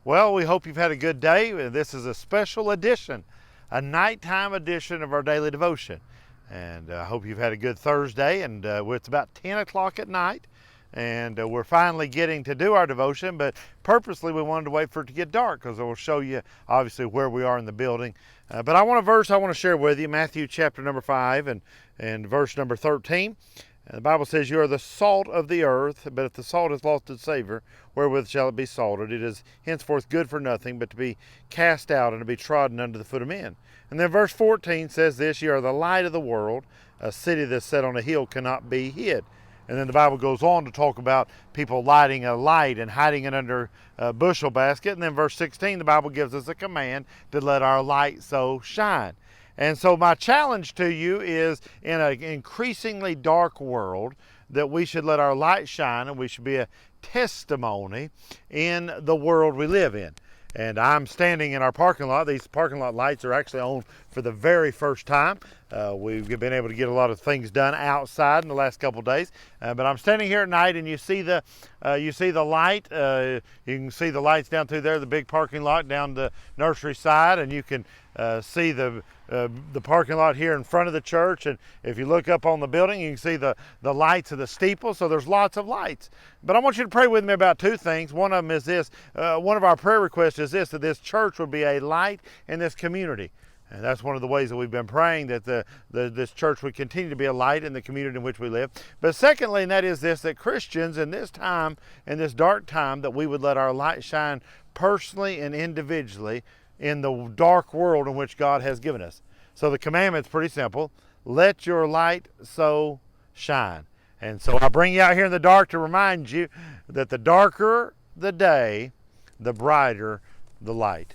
Well, we hope you've had a good day. This is a special edition, a nighttime edition of our daily devotion. And I hope you've had a good Thursday. And it's about 10 o'clock at night. And we're finally getting to do our devotion, but purposely we wanted to wait for it to get dark because it will show you obviously where we are in the building. But I want to share with you, Matthew chapter number 5 and verse number 13. And the Bible says, "You are the salt of the earth, but if the salt has lost its savor, wherewith shall it be salted? It is henceforth good for nothing, but to be cast out and to be trodden under the foot of men." And then verse 14 says this, "You are the light of the world. A city that's set on a hill cannot be hid." And then the Bible goes on to talk about people lighting a light and hiding it under a bushel basket. And then verse 16, the Bible gives us a command to let our light so shine. And so my challenge to you is, in an increasingly dark world, that we should let our light shine and we should be a testimony in the world we live in. And I'm standing in our parking lot. These parking lot lights are actually on for the very first time. We've been able to get a lot of things done outside in the last couple of days. But I'm standing here at night, and you see the light. You can see the lights down through there, the big parking lot down the nursery side, and you can see the parking lot here in front of the church. And if you look up on the building, you can see the lights of the steeple. So there's lots of lights. But I want you to pray with me about two things. One of them is this. One of our prayer requests is this, that this church would be a light in this community. And that's one of the ways that we've been praying, that this church would continue to be a light in the community in which we live. But secondly, and that is this, that Christians in this time, in this dark time, that we would let our light shine personally and individually in the dark world in which God has given us. So the commandment's pretty simple. Let your light so shine. And so I bring you out here in the dark to remind you that the darker the day, the brighter the light.